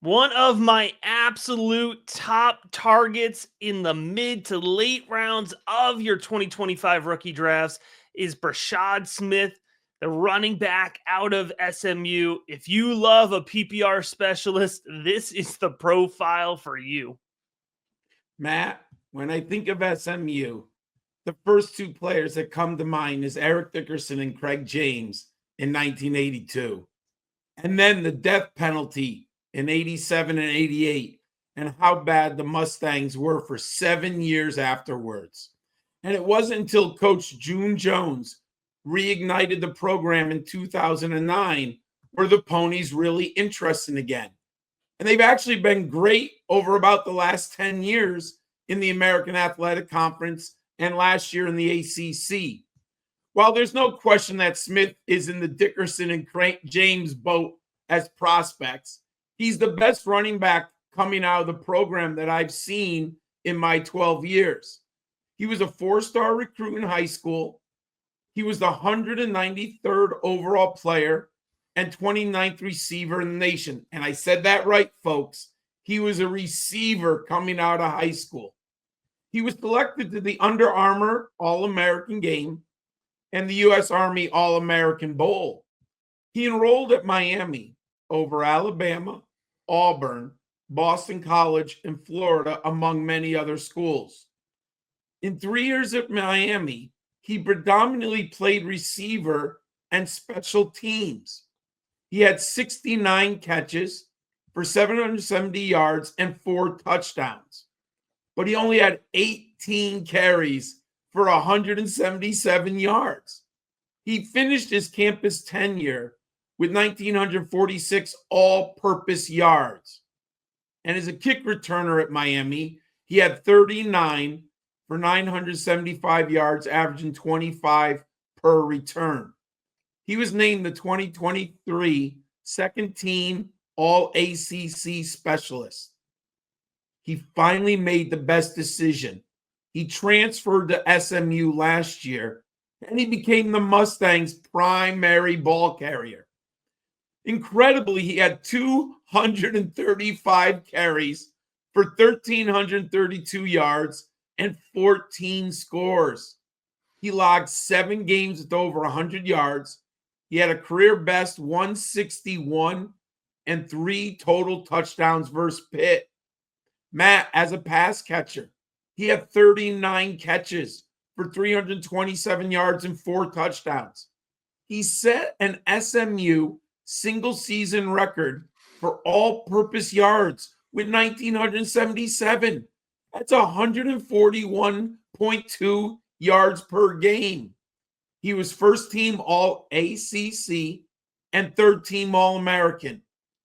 One of my absolute top targets in the mid to late rounds of your 2025 rookie drafts is Brashard Smith, the running back out of SMU. If you love a PPR specialist, this is the profile for you. Matt, when I think of SMU, the first two players that come to mind is Eric Dickerson and Craig James in 1982. And then the death penalty in 87 and 88, and how bad the Mustangs were for 7 years afterwards. And it wasn't until Coach June Jones reignited the program in 2009 where the Ponies really interesting again. And they've actually been great over about the last 10 years in the American Athletic Conference and last year in the ACC. While there's no question that Smith is in the Dickerson and James boat as prospects, he's the best running back coming out of the program that I've seen in my 12 years. He was a 4-star recruit in high school. He was the 193rd overall player and 29th receiver in the nation. And I said that right, folks. He was a receiver coming out of high school. He was selected to the Under Armour All-American Game and the U.S. Army All-American Bowl. He enrolled at Miami over Alabama, Auburn, Boston College, and Florida, among many other schools. In 3 years at Miami, he predominantly played receiver and special teams. He had 69 catches for 770 yards and 4 touchdowns. But he only had 18 carries for 177 yards. He finished his campus tenure with 1,946 all-purpose yards. And as a kick returner at Miami, he had 39 for 975 yards, averaging 25 per return. He was named the 2023 second team All-ACC specialist. He finally made the best decision. He transferred to SMU last year, and he became the Mustangs' primary ball carrier. Incredibly, he had 235 carries for 1,332 yards and 14 scores. He logged 7 games with over 100 yards. He had a career best 161 and 3 total touchdowns versus Pitt. Matt, as a pass catcher, he had 39 catches for 327 yards and 4 touchdowns. He set an SMU single season record for all-purpose yards with 1,977. That's 141.2 yards per game. He was first team All-ACC and third team All-American.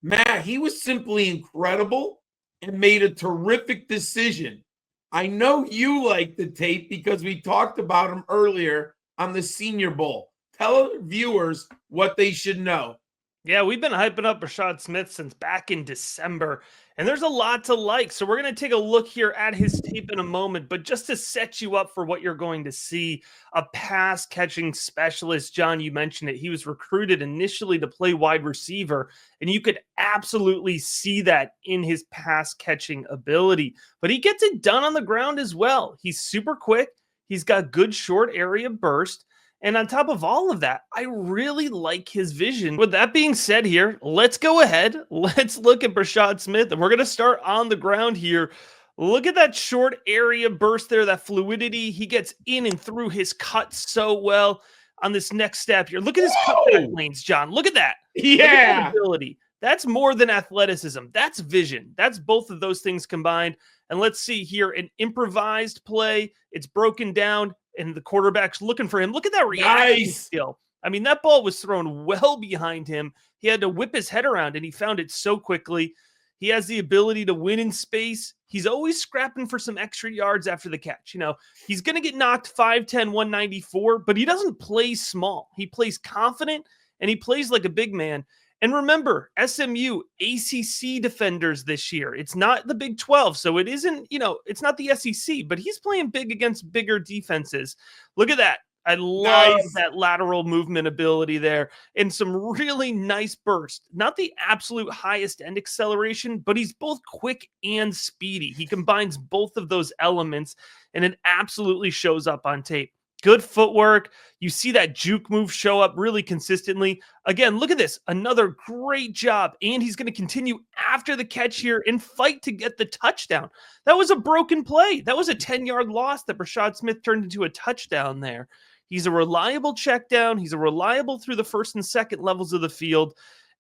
Matt, he was simply incredible and made a terrific decision. I know you like the tape because we talked about him earlier on the Senior Bowl. Tell viewers what they should know. Yeah, we've been hyping up Brashard Smith since back in December, and there's a lot to like. So we're going to take a look here at his tape in a moment, but just to set you up for what you're going to see, a pass catching specialist. John, you mentioned it. He was recruited initially to play wide receiver, and you could absolutely see that in his pass catching ability, but he gets it done on the ground as well. He's super quick. He's got good short area burst. And on top of all of that, I really like his vision. With that being said here, let's go ahead. Let's look at Brashard Smith. And we're going to start on the ground here. Look at that short area burst there, that fluidity. He gets in and through his cut so well on this next step here. Look at his cutback lanes, John. Look at that. Yeah. Look at that ability. That's more than athleticism. That's vision. That's both of those things combined. And let's see here, an improvised play. It's broken down, and the quarterback's looking for him. Look at that reaction skill. I mean, that ball was thrown well behind him. He had to whip his head around, and he found it so quickly. He has the ability to win in space. He's always scrapping for some extra yards after the catch. You know, he's going to get knocked 5'10", 194, but he doesn't play small. He plays confident, and he plays like a big man. And remember, SMU ACC defenders this year. It's not the Big 12, so it isn't, it's not the SEC, but he's playing big against bigger defenses. Look at that. I love Nice. that lateral movement ability there and some really nice burst. Not the absolute highest end acceleration, but he's both quick and speedy. He combines both of those elements and it absolutely shows up on tape. Good footwork. You see that juke move show up really consistently. Again, look at this. Another great job. And he's going to continue after the catch here and fight to get the touchdown. That was a broken play. That was a 10-yard loss that Brashard Smith turned into a touchdown there. He's a reliable check down. He's a reliable through the first and second levels of the field.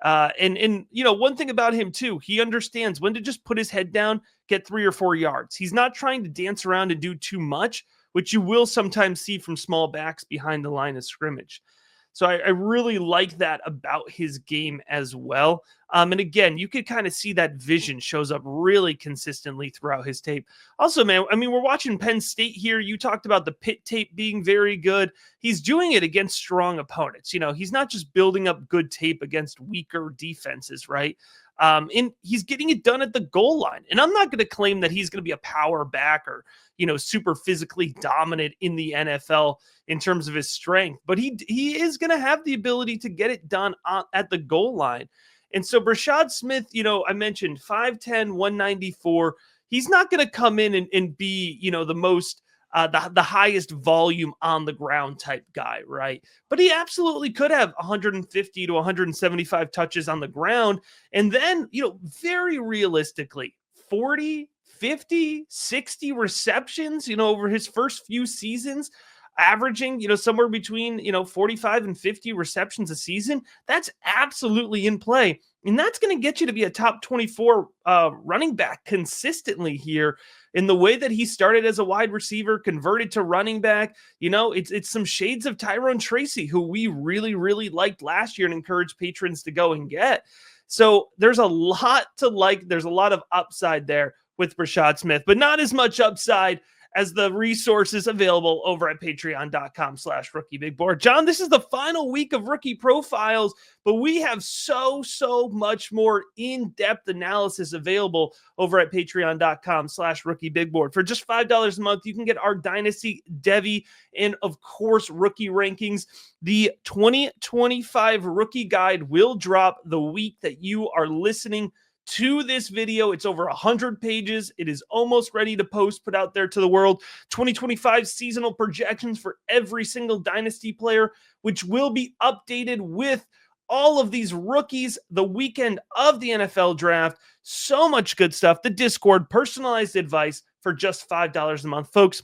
And you know, one thing about him too, he understands when to just put his head down, get 3 or 4 yards. He's not trying to dance around and do too much, which you will sometimes see from small backs behind the line of scrimmage. So I really like that about his game as well. And again, you could kind of see that vision shows up really consistently throughout his tape. Also, man, I mean, we're watching Penn State here. You talked about the Pitt tape being very good. He's doing it against strong opponents. You know, he's not just building up good tape against weaker defenses, right? And he's getting it done at the goal line. And I'm not going to claim that he's going to be a power back or, you know, super physically dominant in the NFL in terms of his strength, but he is going to have the ability to get it done at the goal line. And so Brashard Smith, you know, I mentioned 5'10", 194. He's not going to come in and be, you know, the most the highest volume on the ground type guy, right? But he absolutely could have 150 to 175 touches on the ground. And then, you know, very realistically, 40, 50, 60 receptions, you know, over his first few seasons, averaging, you know, somewhere between, you know, 45 and 50 receptions a season. That's absolutely in play. And that's going to get you to be a top 24 running back consistently here in the way that he started as a wide receiver, converted to running back. You know, it's some shades of Tyrone Tracy, who we really, really liked last year and encouraged patrons to go and get. So there's a lot to like. There's a lot of upside there with Brashard Smith, but not as much upside as the resources available over at patreon.com/rookiebigboard. John, this is the final week of rookie profiles, but we have so much more in-depth analysis available over at patreon.com/rookiebigboard. For just $5 a month, you can get our Dynasty, Devy, and of course, rookie rankings. The 2025 rookie guide will drop the week that you are listening to this video. It's over 100 pages. It is almost ready to post, put out there to the world. 2025 seasonal projections for every single Dynasty player, which will be updated with all of these rookies the weekend of the NFL draft. So much good stuff. The Discord, personalized advice for just $5 a month. Folks,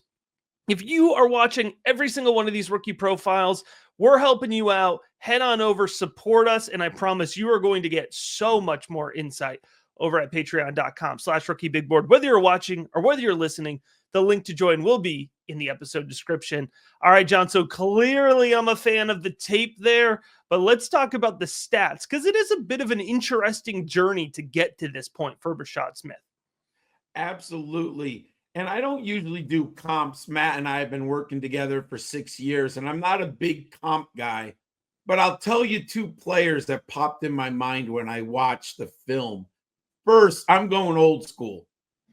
if you are watching every single one of these rookie profiles, we're helping you out. Head on over, support us, and I promise you are going to get so much more insight over at patreon.com/rookiebigboard. Whether you're watching or whether you're listening, the link to join will be in the episode description. All right, John, so clearly I'm a fan of the tape there, but let's talk about the stats, because it is a bit of an interesting journey to get to this point for Brashard Smith. Absolutely. And I don't usually do comps. Matt and I have been working together for 6 years, and I'm not a big comp guy, but I'll tell you 2 players that popped in my mind when I watched the film. First, I'm going old school.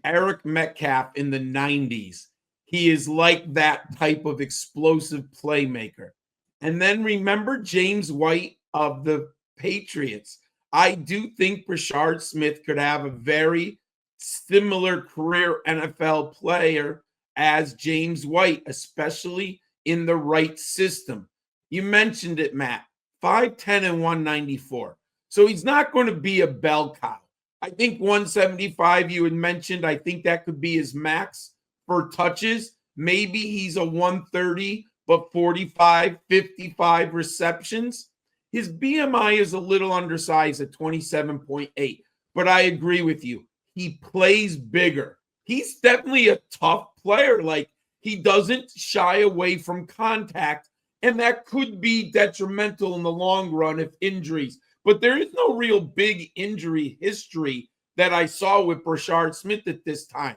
Eric Metcalf in the 90s. He is like that type of explosive playmaker. And then remember James White of the Patriots. I do think Brashard Smith could have a very similar career NFL player as James White, especially in the right system. You mentioned it, Matt, 5'10" and 194. So he's not going to be a bell cow. I think 175 you had mentioned, I think that could be his max for touches. Maybe he's a 130, but 45, 55 receptions. His BMI is a little undersized at 27.8, but I agree with you. He plays bigger. He's definitely a tough player. Like, he doesn't shy away from contact, and that could be detrimental in the long run if injuries. But there is no real big injury history that I saw with Brashard Smith at this time.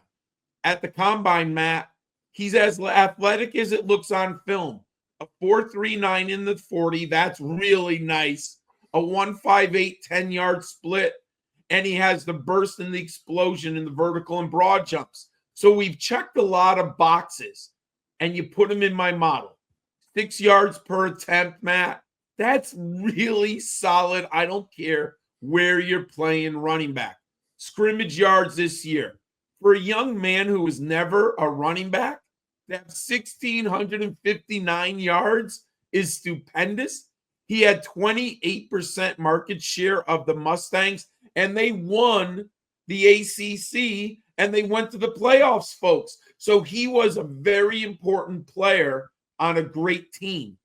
At the combine, Matt, he's as athletic as it looks on film. A 4.39 in the 40, that's really nice. A 1.58 10-yard split. And he has the burst and the explosion in the vertical and broad jumps. So we've checked a lot of boxes, and you put him in my model. 6 yards per attempt, Matt. That's really solid. I don't care where you're playing running back. Scrimmage yards this year. For a young man who was never a running back, to have 1,659 yards is stupendous. He had 28% market share of the Mustangs, and they won the ACC, and they went to the playoffs, folks. So he was a very important player on a great team.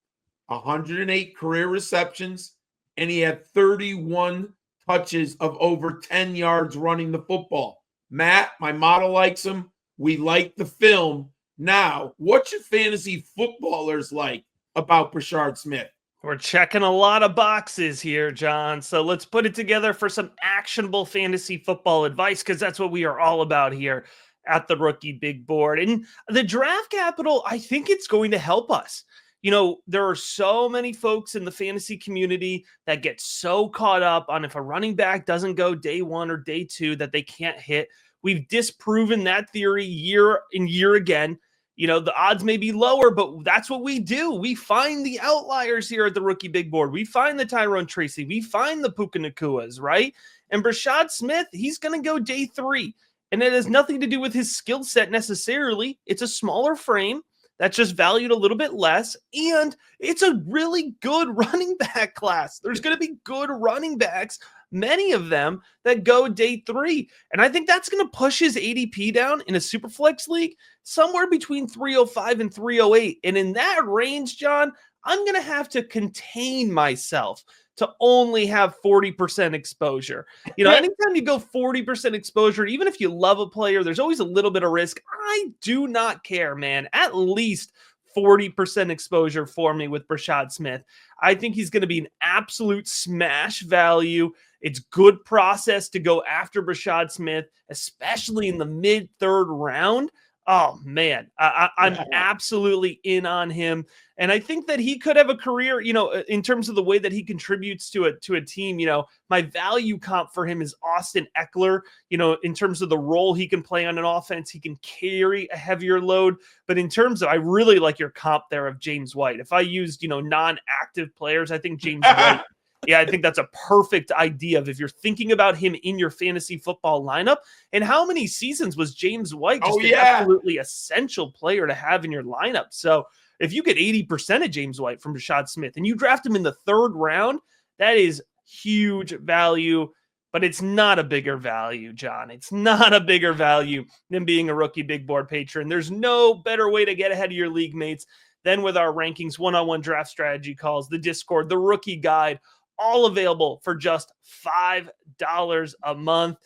108 career receptions, and he had 31 touches of over 10 yards running the football. Matt, my model likes him. We like the film. Now, what should fantasy footballers like about Brashard Smith? We're checking a lot of boxes here, John. So let's put it together for some actionable fantasy football advice, because that's what we are all about here at the Rookie Big Board. And the draft capital, I think it's going to help us. You know, there are so many folks in the fantasy community that get so caught up on if a running back doesn't go day one or day two that they can't hit. We've disproven that theory year in year again. You know, the odds may be lower, but that's what we do. We find the outliers here at the Rookie Big Board. We find the Tyrone Tracy. We find the Puka Nakuas, right? And Brashard Smith, he's going to go day three. And it has nothing to do with his skill set necessarily. It's a smaller frame that's just valued a little bit less. And it's a really good running back class. There's going to be good running backs, many of them that go day three. And I think that's going to push his ADP down in a super flex league somewhere between 305 and 308. And in that range, John, I'm going to have to contain myself to only have 40% exposure. You know, anytime you go 40% exposure, even if you love a player, there's always a little bit of risk. I do not care, man. At least 40% exposure for me with Brashard Smith. I think he's going to be an absolute smash value. It's good process to go after Brashard Smith, especially in the mid-third round. Oh, man, I'm absolutely in on him. And I think that he could have a career, you know, in terms of the way that he contributes to a team. You know, my value comp for him is Austin Eckler. You know, in terms of the role he can play on an offense, he can carry a heavier load. But in terms of, I really like your comp there of James White. If I used, you know, non-active players, I think James White. Yeah, I think that's a perfect idea of if you're thinking about him in your fantasy football lineup. And how many seasons was James White just an absolutely essential player to have in your lineup? So if you get 80% of James White from Brashard Smith and you draft him in the third round, that is huge value, but it's not a bigger value, John. It's not a bigger value than being a Rookie Big Board patron. There's no better way to get ahead of your league mates than with our rankings, one-on-one draft strategy calls, the Discord, the rookie guide, all available for just $5 a month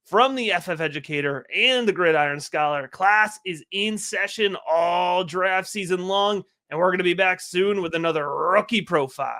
from the FF Educator and the Gridiron Scholar. Class is in session all draft season long, and we're going to be back soon with another rookie profile.